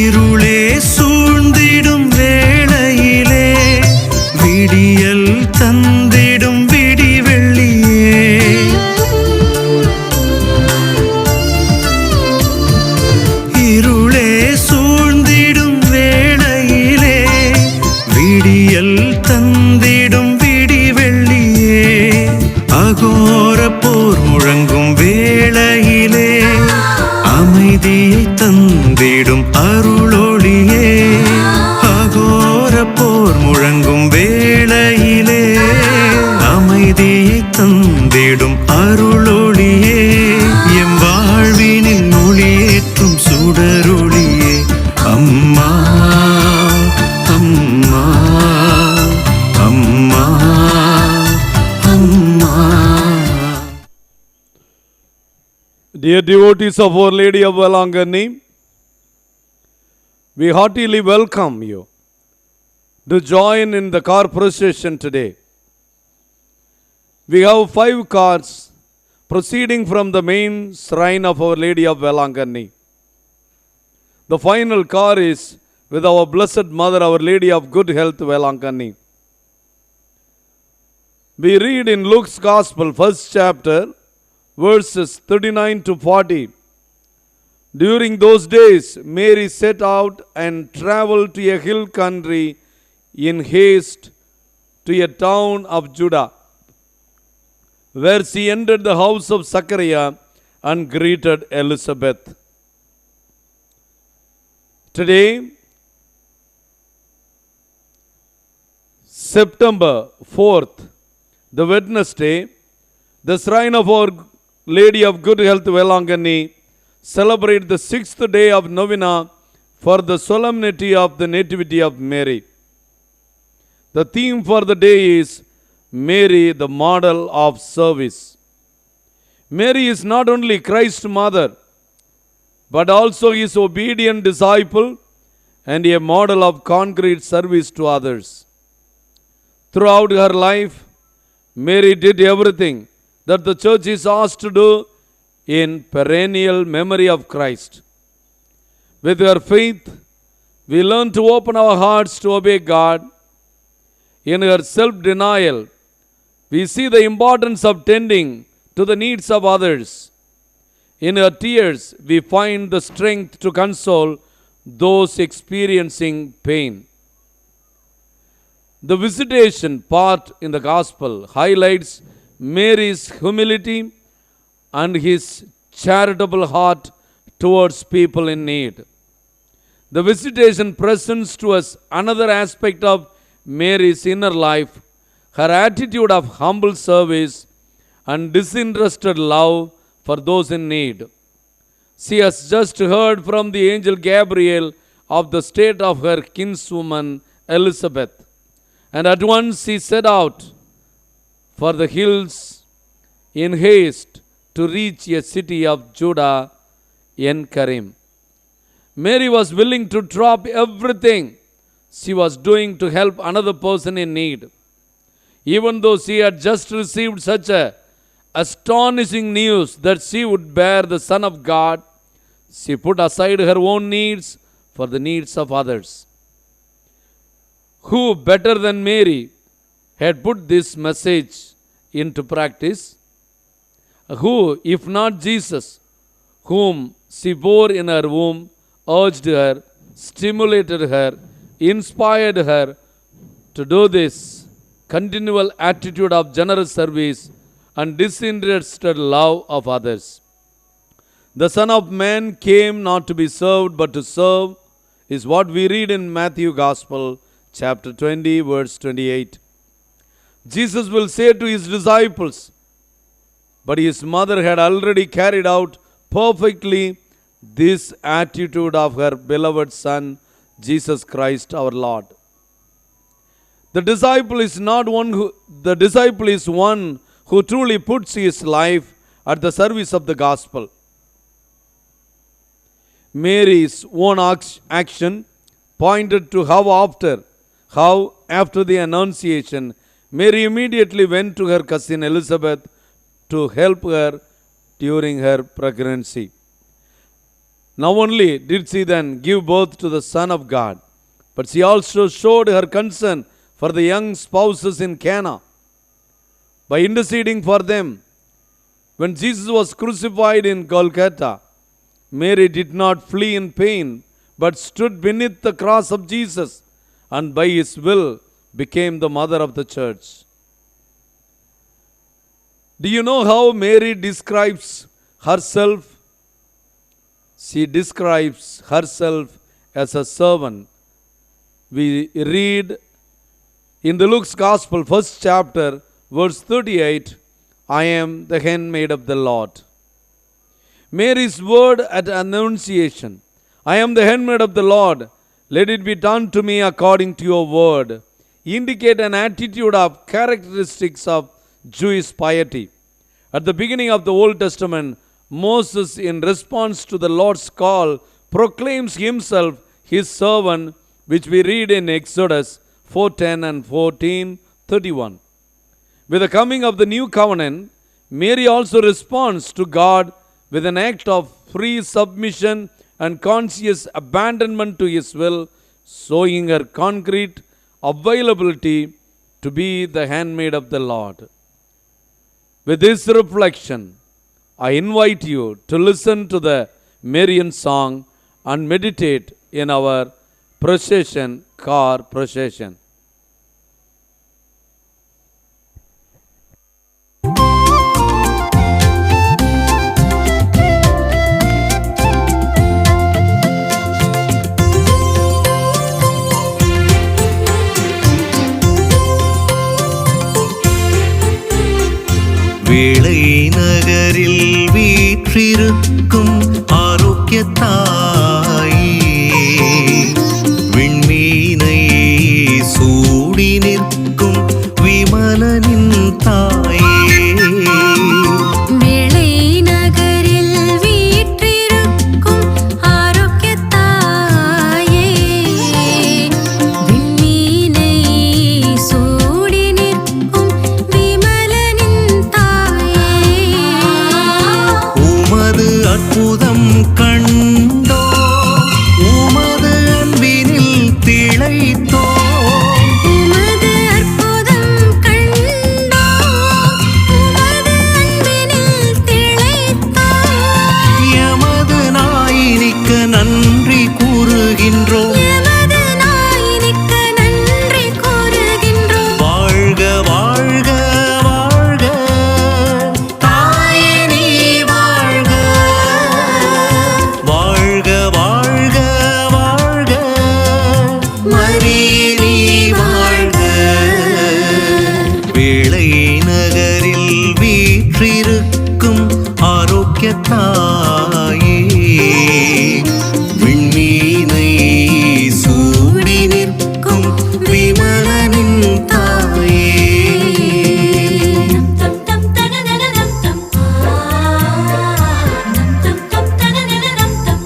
H: இருளே சூழ்ந்திடும் வேளையிலே விடியல் தந்திடும் விடிவெள்ளியே. இருளே சூழ்ந்திடும் வேளையிலே விடியல் தந்திடும் விடிவெள்ளியே. அகோர போர் முழங்கும் வேளையிலே அமைதியை தந்திடும் அருளொளியே. அகோர போர் முழங்கும் வேளையிலே அமைதியை தந்திடும் அருளொளியே. எம் வாழ்வினில் ஒளியேற்றும் சுடரொளியே. அம்மா அம்மா அம்மா அம்மா.
C: Dear devotees of Our Lady of Velangani, we heartily welcome you to join in the car procession today. We have 5 cars proceeding from the main shrine of Our Lady of Velangani. The final car is with our Blessed Mother, Our Lady of Good Health, Velangani. We read in Luke's Gospel, 1st chapter, verses 39 to 40. During those days, Mary set out and traveled to a hill country in haste to a town of Judah, where she entered the house of Zachariah and greeted Elizabeth. Today, September 4th, the Wednesday, the shrine of Our Lady of Good Health, Velangani, celebrate the 6th day of novena for the solemnity of the Nativity of Mary. The theme for the day is Mary, the model of service. Mary is not only Christ's mother, but also his obedient disciple and a model of concrete service to others. Throughout her life, Mary did everything that the church is asked to do in perennial memory of Christ. With her faith, we learn to open our hearts to obey God. In her self-denial, we see the importance of tending to the needs of others. In her tears, we find the strength to console those experiencing pain. The visitation part in the Gospel highlights Mary's humility and his charitable heart towards people in need. The visitation presents to us another aspect of Mary's inner life, her attitude of humble service and disinterested love for those in need. She has just heard from the angel Gabriel of the state of her kinswoman Elizabeth, and at once she set out for the hills in haste to reach a city of Judah, En-Karim. Mary was willing to drop everything she was doing to help another person in need. Even though she had just received such a astonishing news that she would bear the Son of God, she put aside her own needs for the needs of others. Who better than Mary had put this message into practice? Who, if not Jesus, whom she bore in her womb, urged her, stimulated her, inspired her to do this continual attitude of generous service and disinterested love of others. The Son of Man came not to be served but to serve, is what we read in Matthew Gospel, chapter 20, verse 28. Jesus will say to his disciples, but his mother had already carried out perfectly this attitude of her beloved Son, Jesus Christ our Lord. The disciple is one who truly puts his life at the service of the gospel. Mary's own action pointed to how after the Annunciation, Mary immediately went to her cousin Elizabeth to help her during her pregnancy. Not only did she then give birth to the Son of God, but she also showed her concern for the young spouses in Cana by interceding for them. When Jesus was crucified in Golgotha, Mary did not flee in pain, but stood beneath the cross of Jesus, and by his will became the mother of the church. Do you know how Mary describes herself? She describes herself as a servant. We read in the Luke's Gospel, 1st chapter, verse 38, I am the handmaid of the Lord. Mary's word at Annunciation, I am the handmaid of the Lord, let it be done to me according to your word, indicate an attitude of characteristics of Jewish piety. At the beginning of the Old Testament, Moses, in response to the Lord's call, proclaims himself his servant, which we read in Exodus 4:10 and 14:31. With the coming of the new covenant, Mary also responds to God with an act of free submission and conscious abandonment to his will, showing her concrete availability to be the handmaid of the Lord. With this reflection, I invite you to listen to the Marian song and meditate in our car procession.
H: வேளை நகரில் வீற்றிருக்கும் ஆரோக்கிய தாயே, விண்மீனை சூடி நிற்கும் விமலனின் தாயே.
G: வேளை நகரில் வீற்றிருக்கும் ஆரோக்கியத் தாயே, விண்மீனை சூடி நிற்கும் விமலனின் தாயே.
H: உமது அற்புதம் கண்டோ, உமது அன்பினில் திளைத்தோ,
G: உமது அற்புதம் கண்டோம், உமது அன்பினில் திளைத்தோம்.
H: எமது நாயினிக்க நன்றி கூறுகின்றோம்.
G: எமது நாயனுக்கு நன்றி கூறுகின்றோம்.
H: வாழ்க வாழ்க வாழ்க தாயே நீ வாழ்க, வாழ்க வாழ்க வாழ்க மரியே நீ வாழ்க. வேளை நகரில் வீற்றிருக்கும் ஆரோக்கிய தாயே, விண்மீனை சூடி நிற்கும் விமலனின் தாயே.
G: தம் தம் தனனனம் தம் தம் தம் தனனனம் தம்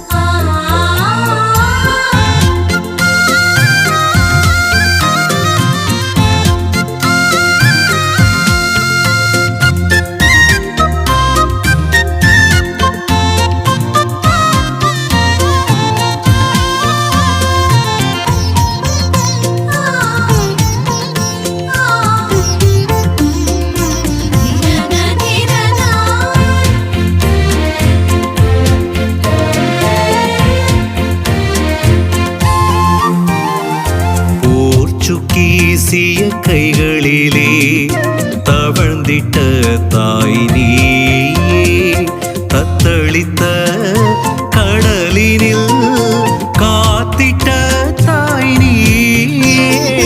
H: போர்ச்சுகீசிய கைகளிலே தவழ்ந்திட்ட தாய் நீயே, தத்தளித்த கடலினில் காத்திட்ட தாய் நீயே.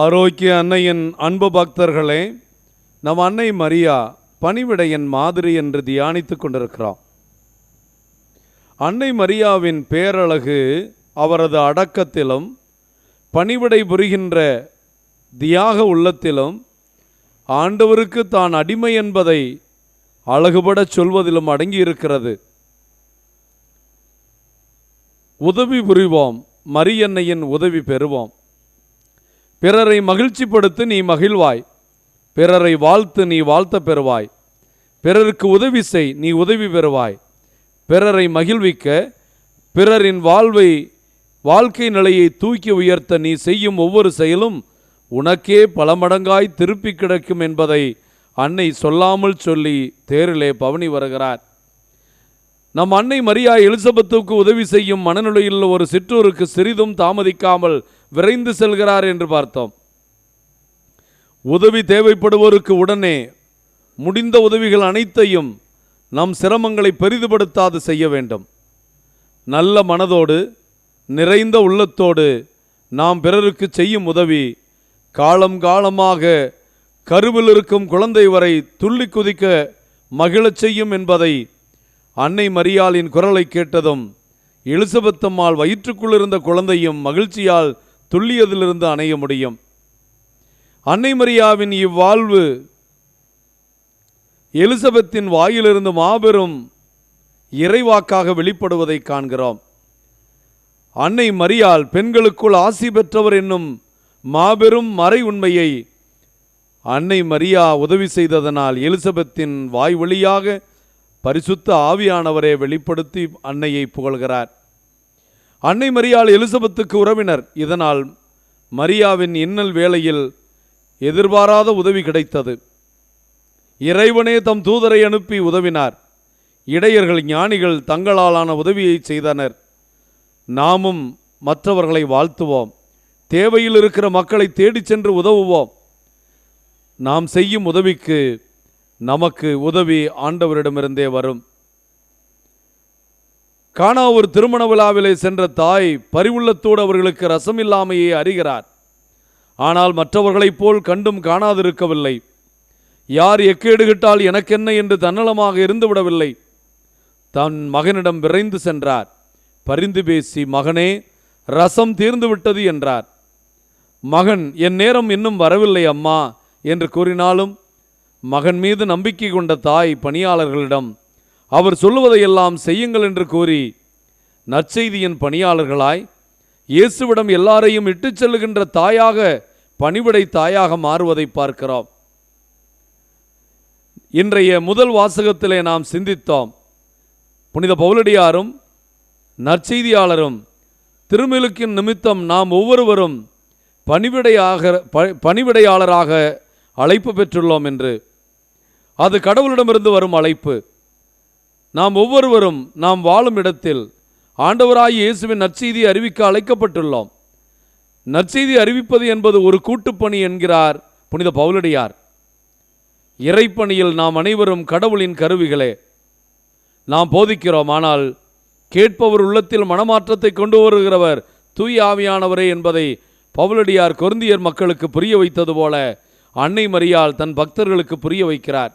C: ஆரோக்கிய அன்னையின் அன்பு பக்தர்களே, நம் அன்னை மரியா பணிவிடையின் மாதிரி என்று தியானித்துக் கொண்டிருக்கிறோம். அன்னை மரியாவின் பேரழகு அவரது அடக்கத்திலும் பணிவிடை புரிகின்ற தியாக உள்ளத்திலும் ஆண்டவருக்கு தான் அடிமை என்பதை அழகுபடச் சொல்வதிலும் அடங்கியிருக்கிறது. உதவி புரிவோம், மரியன்னையின் உதவி பெறுவோம். பிறரை மகிழ்ச்சிப்படுத்து, நீ மகிழ்வாய். பிறரை வாழ்த்து, நீ வாழ்த்த பெறுவாய். பிறருக்கு உதவி செய், நீ உதவி பெறுவாய். பிறரை மகிழ்விக்க, பிறரின் வாழ்க்கை நிலையை தூக்கி உயர்த்த நீ செய்யும் ஒவ்வொரு செயலும் உனக்கே பல மடங்காய் திருப்பி கிடைக்கும் என்பதை அன்னை சொல்லாமல் சொல்லி தேரிலே பவனி வருகிறார். நம் அன்னை மரியா எலிசபெத்துக்கு உதவி செய்யும் மனநிலையில் ஒரு சிற்றூருக்கு சிறிதும் தாமதிக்காமல் விரைந்து செல்கிறார் என்று பார்த்தோம். உதவி தேவைப்படுவோருக்கு உடனே முடிந்த உதவிகள் அனைத்தையும் நம் சிரமங்களை பெரிதுபடுத்தாது செய்ய வேண்டும். நல்ல மனதோடு நிறைந்த உள்ளத்தோடு நாம் பிறருக்கு செய்யும் உதவி காலம் காலமாக கருவில் இருக்கும் குழந்தை வரை துள்ளி குதிக்க மகிழச் செய்யும் என்பதை அன்னை மரியாளின் குரலை கேட்டதும் எலிசபெத்தம்மாள் வயிற்றுக்குள் இருந்த குழந்தையும் மகிழ்ச்சியால் துள்ளியதிலிருந்து அணைய முடியும். அன்னை மரியாவின் இவ்வாழ்வு எலிசபெத்தின் வாயிலிருந்து மாபெரும் இறைவாக்காக வெளிப்படுவதை காண்கிறோம். அன்னை மரியாள் பெண்களுக்குள் ஆசி பெற்றவர் என்னும் மாபெரும் மறை உண்மையை அன்னை மரியா உதவி செய்ததனால் எலிசபெத்தின் வாய் வழியாக பரிசுத்த ஆவியானவரே வெளிப்படுத்தி அன்னையை புகழ்கிறார். அன்னை மரியாள் எலிசபெத்துக்கு உறவினர். இதனால் மரியாவின் இன்னல் வேளையில் எதிர்பாராத உதவி கிடைத்தது. இறைவனே தம் தூதரை அனுப்பி உதவினார். இடையர்கள் ஞானிகள் தங்களாலான உதவியை செய்தனர். நாமும் மற்றவர்களை வாழ்த்துவோம். தேவையில் இருக்கிற மக்களை தேடிச் சென்று உதவுவோம். நாம் செய்யும் உதவிக்கு நமக்கு உதவி ஆண்டவரிடமிருந்தே வரும். கானா ஒரு திருமண விழாவிலே சென்ற தாய் பரிவுள்ளத்தோடு அவர்களுக்கு ரசமில்லாமையே அறிகிறார். ஆனால் மற்றவர்களைப் போல் கண்டும் காணாதிருக்கவில்லை. யார் எக்கேடுகிட்டால் எனக்கென்ன என்று தன்னலமாக இருந்துவிடவில்லை. தன் மகனிடம் விரைந்து சென்றார். பரிந்து பேசி, மகனே, ரசம் தீர்ந்து விட்டது என்றார். மகன், என் நேரம் இன்னும் வரவில்லை அம்மா என்று கூறினாலும் மகன் மீது நம்பிக்கை கொண்ட தாய் பணியாளர்களிடம் அவர் சொல்லுவதையெல்லாம் செய்யுங்கள் என்று கூறி நற்செய்தியின் பணியாளர்களாய் இயேசுவிடம் எல்லாரையும் இட்டுச் செல்லுகின்ற தாயாக, பணிவிடை தாயாக மாறுவதை பார்க்கிறோம். இன்றைய முதல் வாசகத்திலே நாம் சிந்தித்தோம். புனித பவுலடியாரும் நற்செய்தியாளரும் திருமுழுக்கின் நிமித்தம் நாம் ஒவ்வொருவரும் பணிவிடையாளராக அழைப்பு பெற்றுள்ளோம் என்று. அது கடவுளிடமிருந்து வரும் அழைப்பு. நாம் ஒவ்வொருவரும் நாம் வாழும் இடத்தில் ஆண்டவராகிய இயேசுவின் நற்செய்தியை அறிவிக்க அழைக்கப்பட்டுள்ளோம். நற்செய்தி அறிவிப்பது என்பது ஒரு கூட்டுப்பணி என்கிறார் புனித பவுலடியார். இறைப்பணியில் நாம் அனைவரும் கடவுளின் கருவிகளே. நாம் போதிக்கிறோம், ஆனால் கேட்பவர் உள்ளத்தில் மனமாற்றத்தை கொண்டு வருகிறவர் தூய ஆவியானவரே என்பதை பவுலடியார் கொரிந்தியர் மக்களுக்கு புரிய வைத்தது போல அன்னை மரியாள் தன் பக்தர்களுக்கு புரிய வைக்கிறார்.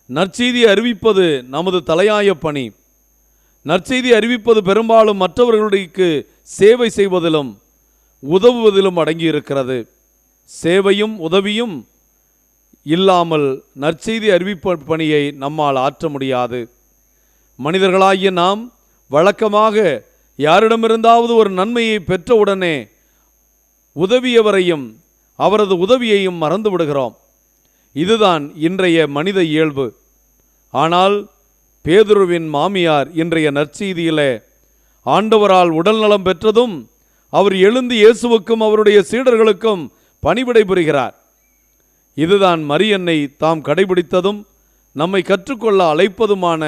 C: நற்செய்தி அறிவிப்பது நமது தலையாய பணி. நற்செய்தி அறிவிப்பது பெரும்பாலும் மற்றவர்களுக்கு சேவை செய்வதிலும் உதவுவதிலும் அடங்கியிருக்கிறது. சேவையும் உதவியும் இல்லாமல் நற்செய்தி அறிவிப்பு பணியை நம்மால் ஆற்ற முடியாது. மனிதர்களாகிய நாம் வழக்கமாக யாரிடமிருந்தாவது ஒரு நன்மையை பெற்றவுடனே உதவியவரையும் அவரது உதவியையும் மறந்து விடுகிறோம். இதுதான் இன்றைய மனித இயல்பு. ஆனால் பேதுருவின் மாமியார் இன்றைய நற்செய்தியிலே ஆண்டவரால் உடல் நலம் பெற்றதும் அவர் எழுந்து இயேசுவுக்கும் அவருடைய சீடர்களுக்கும் பணிவிடை புரிகிறார். இதுதான் மரியன்னை தாம் கடைபிடித்ததும் நம்மை கற்றுக்கொள்ள அழைப்பதுமான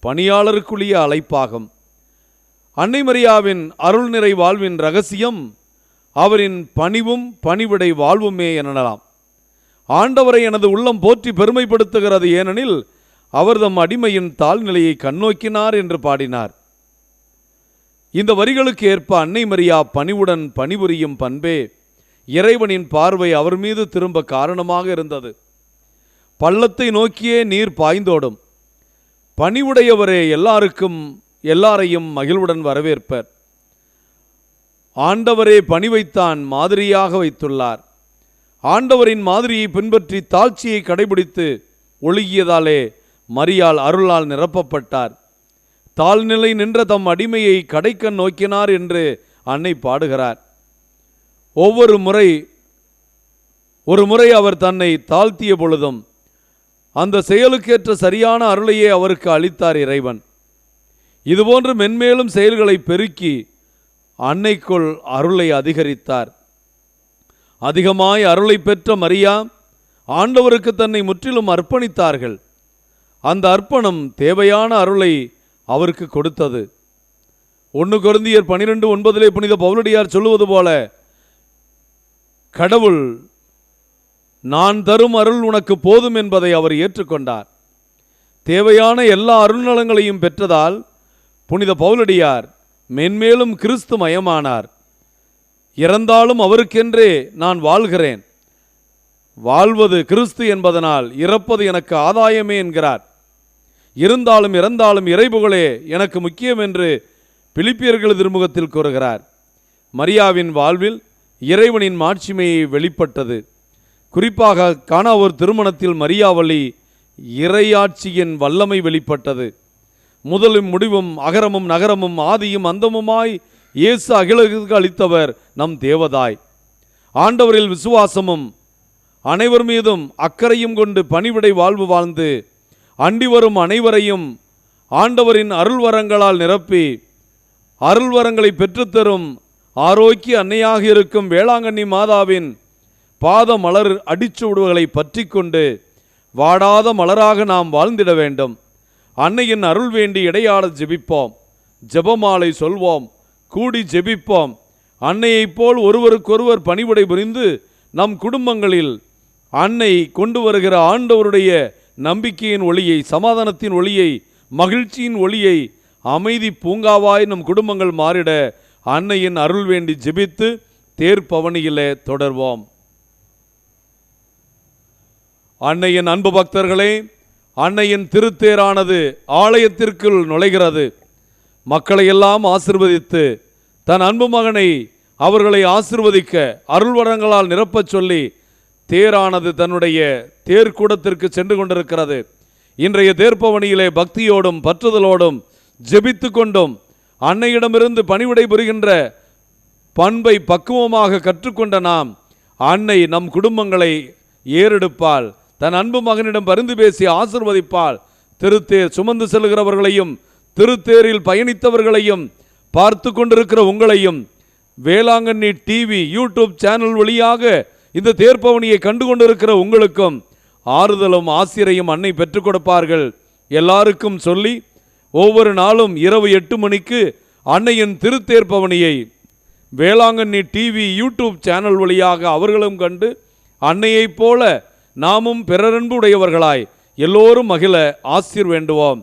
C: பணியாளருக்குரிய அழைப்பாகும். அன்னை மரியாவின் அருள் நிறை வாழ்வின் ரகசியம் அவரின் பணிவும் பணிவிடை வாழ்வுமே எனலாம். ஆண்டவரை எனது உள்ளம் போற்றி பெருமைப்படுத்துகிறது, ஏனெனில் அவர் தம் அடிமையின் தாழ்நிலையை கண்ணோக்கினார் என்று பாடினார். இந்த வரிகளுக்கு ஏற்ப அன்னை மரியா பணிவுடன் பணிபுரியும் பண்பே
I: இறைவனின் பார்வை அவர் மீது திரும்ப காரணமாக இருந்தது. பள்ளத்தை நோக்கியே நீர் பாய்ந்தோடும். பணிவுடையவரே எல்லாரையும் மகிழ்வுடன் வரவேற்பர். ஆண்டவரே பணிவைத்தான் மாதிரியாக வைத்துள்ளார். ஆண்டவரின் மாதிரியை பின்பற்றி தாழ்ச்சியை கடைபிடித்து ஒழுகியதாலே மரியாள் அருளால் நிரப்பப்பட்டார். தாழ்நிலை நின்ற தம் அடிமையை கடைக்கண் நோக்கினார் என்று அன்னை பாடுகிறார். ஒரு முறை அவர் தன்னை தாழ்த்திய பொழுதும் அந்த செயலுக்கேற்ற சரியான அருளையே அவருக்கு அளித்தார் இறைவன். இதுபோன்று மென்மேலும் செயல்களை பெருக்கி அன்னைக்குள் அருளை அதிகரித்தார். அதிகமாய் அருளை பெற்ற மரியா ஆண்டவருக்கு தன்னை முற்றிலும் அர்ப்பணித்தார்கள். அந்த அர்ப்பணம் தேவையான அருளை அவருக்கு கொடுத்தது. 1 கொரிந்தியர் 12:9 புனித பவுலடியார் சொல்லுவது போல, கடவுள் நான் தரும் அருள் உனக்கு போதும் என்பதை அவர் ஏற்றுக்கொண்டார். தேவையான எல்லா அருள்நலங்களையும் பெற்றதால் புனித பவுலடியார் மென்மேலும் கிறிஸ்து மயமானார். இறந்தாலும் அவருக்கென்றே நான் வாழ்கிறேன், வாழ்வது கிறிஸ்து என்பதனால் இறப்பது எனக்கு ஆதாயமே என்கிறார். இருந்தாலும் இறந்தாலும் இறைபுகழே எனக்கு முக்கியம் என்று பிலிப்பியர்கள் திருமுகத்தில் கூறுகிறார். மரியாவின் வாழ்வில் இறைவனின் மாட்சிமையை வெளிப்பட்டது. குறிப்பாக கானாவூர் திருமணத்தில் மரியாவழி இறையாட்சியின் வல்லமை வெளிப்பட்டது. முதலும் முடிவும் அகரமும் நகரமும் ஆதியும் அந்தமுமாய் இயேசு அகிலருக்கு அளித்தவர் நம் தேவதாய். ஆண்டவரில் விசுவாசமும் அனைவர் மீதும் அக்கறையும் கொண்டு பணிவிடை வாழ்வு வாழ்ந்து அண்டி வரும் அனைவரையும் ஆண்டவரின் அருள்வரங்களால் நிரப்பி அருள்வரங்களை பெற்றுத்தரும் ஆரோக்கிய அன்னையாக இருக்கும் வேளாங்கண்ணி மாதாவின் பாத மலர் அடிச்சுவடுகளை பற்றி கொண்டு வாடாத மலராக நாம் வாழ்ந்திட வேண்டும். அன்னையின் அருள் வேண்டி இடையாட ஜெபிப்போம், ஜெபமாலை சொல்வோம், கூடி ஜெபிப்போம். அன்னையைப் போல் ஒருவருக்கொருவர் பணிவிடை புரிந்து நம் குடும்பங்களில் அன்னை கொண்டு வருகிற ஆண்டவருடைய நம்பிக்கையின் ஒளியை, சமாதானத்தின் ஒளியை, மகிழ்ச்சியின் ஒளியை, அமைதி பூங்காவாய் நம் குடும்பங்கள் மாறிட அன்னையின் அருள் வேண்டி ஜெபித்து தேர்பவனியிலே தொடர்வோம். அன்னையின் அன்பு பக்தர்களே, அன்னையின் திருத்தேரானது ஆலயத்திற்குள் நுழைகிறது. மக்களை எல்லாம் ஆசிர்வதித்து தன் அன்பு மகனை அவர்களை ஆசிர்வதிக்க அருள்வரங்களால் நிரப்பச் சொல்லி தேரானது தன்னுடைய தேர்க்கூடத்திற்கு சென்று கொண்டிருக்கிறது. இன்றைய தேர்ப்பவனியிலே பக்தியோடும் பற்றுதலோடும் ஜெபித்து கொண்டும் அன்னையிடமிருந்து பணிவிடை புரிகின்ற பண்பை பக்குவமாக கற்றுக்கொண்ட நாம், அன்னை நம் குடும்பங்களை ஏறெடுப்பாள், தன் அன்பு மகனிடம் பரிந்து பேசி ஆசிர்வதிப்பாள். திருத்தேர் சுமந்து செல்கிறவர்களையும் திருத்தேரில் பயணித்தவர்களையும் பார்த்து கொண்டிருக்கிற உங்களையும் வேளாங்கண்ணி டிவி யூடியூப் சேனல் வழியாக இந்த தேர்ப்பவனியை கண்டு கொண்டிருக்கிற உங்களுக்கும் ஆறுதலும் ஆசிரியையும் அன்னை பெற்றுக் கொடுப்பார்கள். எல்லாருக்கும் சொல்லி ஒவ்வொரு நாளும் இரவு 8 மணிக்கு அன்னையின் திருத்தேர்ப்பவனியை வேளாங்கண்ணி டிவி யூடியூப் சேனல் வழியாக அவர்களும் கண்டு அன்னையைப் போல நாமும் பிறரன்பு உடையவர்களாய் எல்லோரும் மகிழ ஆசீர் வேண்டுவோம்.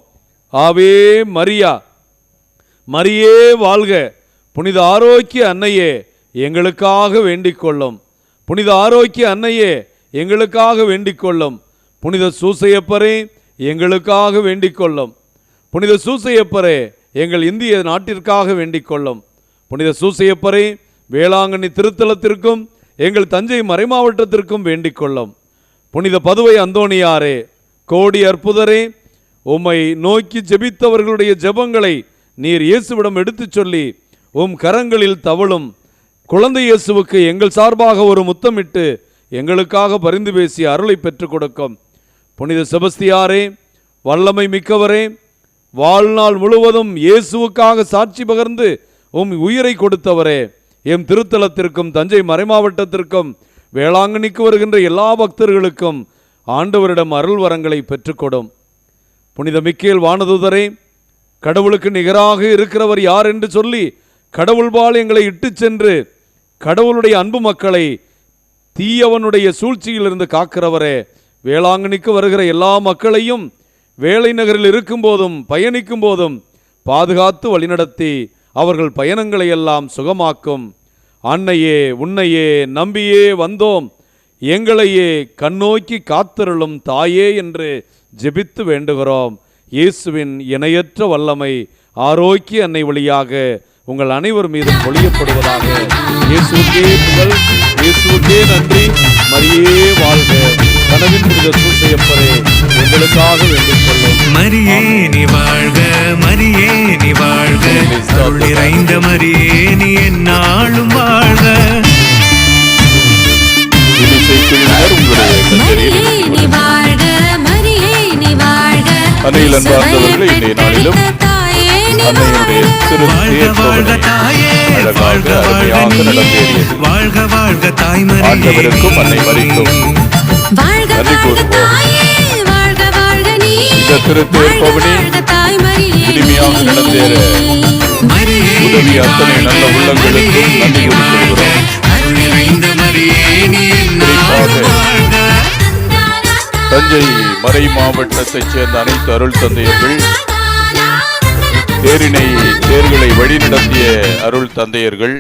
I: ஆவே மரியா, மரியே வாழ்க. புனித ஆரோக்கிய அன்னையே எங்களுக்காக வேண்டிக் கொள்ளும். புனித ஆரோக்கிய அன்னையே எங்களுக்காக வேண்டிக் கொள்ளும். புனித சூசையப்பரே எங்களுக்காக வேண்டிக் கொள்ளும். புனித சூசையப்பரே எங்கள் இந்திய நாட்டிற்காக வேண்டிக் கொள்ளும். புனித சூசையப்பரே வேளாங்கண்ணி திருத்தலத்திற்கும் எங்கள் தஞ்சை மறைமாவட்டத்திற்கும் வேண்டிக் கொள்ளும். புனித பதுவை அந்தோணியாரே, கோடி அற்புதரே, உம்மை நோக்கி ஜெபித்தவர்களுடைய ஜெபங்களை நீர் இயேசுவிடம் எடுத்துச் சொல்லி உம் கரங்களில் தவழும் குழந்தை இயேசுவுக்கு எங்கள் சார்பாக ஒரு முத்தமிட்டு எங்களுக்காக பரிந்து பேசி அருளை பெற்றுக் கொடுக்கும். புனித செபஸ்தியாரே, வல்லமை மிக்கவரே, வாழ்நாள் முழுவதும் இயேசுவுக்காக சாட்சி பகர்ந்து உம் உயிரை கொடுத்தவரே, எம் திருத்தலத்திற்கும் தஞ்சை மறைமாவட்டத்திற்கும் வேளாங்கண்ணிக்கு வருகின்ற எல்லா பக்தர்களுக்கும் ஆண்டவரிடம் அருள் வரங்களை பெற்றுக்கொடும். புனித மிக்கேல் வானதூதரே, கடவுளுக்கு நிகராக இருக்கிறவர் யார் என்று சொல்லி கடவுள்பால் எங்களை இட்டு சென்று கடவுளுடைய அன்பு மக்களை தீயவனுடைய சூழ்ச்சியிலிருந்து காக்கிறவரே, வேளாங்கண்ணிக்கு வருகிற எல்லா மக்களையும் வேலை நகரில் இருக்கும் போதும் பயணிக்கும் போதும் பாதுகாத்து வழிநடத்தி அவர்கள் பயணங்களை எல்லாம் சுகமாக்கும். அன்னையே, உன்னையே நம்பியே வந்தோம், எங்களையே கண்ணோக்கி காத்தருளும் தாயே என்று ஜெபித்து வேண்டுகிறோம். இயேசுவின் இணையற்ற வல்லமை ஆரோக்கிய அன்னை வழியாக உங்கள் அனைவர் மீதும் பொழியப்படுவதாக. இயேசுவுக்கே புகழ், இயேசுவுக்கே நன்றி. மரியே வாழ்க. கனவின் புனித சூசையப்பரே எங்களுக்காக வேண்டிக் கொள்ளும்.
H: மரியே நீ வாழ்க, மரியே நீ வாழ்க, அருள் நிறைந்த மரியே நீ எந்நாளும் வாழ்க.
B: அன்னையில் அன்பார்ந்தவர்களே, இன்றைய நாளிலும் அன்னையுடைய
H: வாழ்க தாயே, வாழ்க வாழ்க நீயே, வாழ்க வாழ்க தாய்மரியே,
B: ஆண்டவருக்கும் அன்னை மரிக்கும் நன்றி கூறுவோம். இந்த திருத்தேர் பவனி இனிமையாக நடந்தேற உதவி அத்தனை நல்ல உள்ளங்களுக்கும் நன்றி கூறுகிறோம்.
H: அருள் நிறைந்த மரியே நீ எந்நாளும் வாழ்க.
B: தஞ்சை மறை மாவட்டத்தைச் சேர்ந்த அனைத்து அருள் தந்தையர்கள், தேர்களை வழிநடத்திய அருள் தந்தையர்கள்,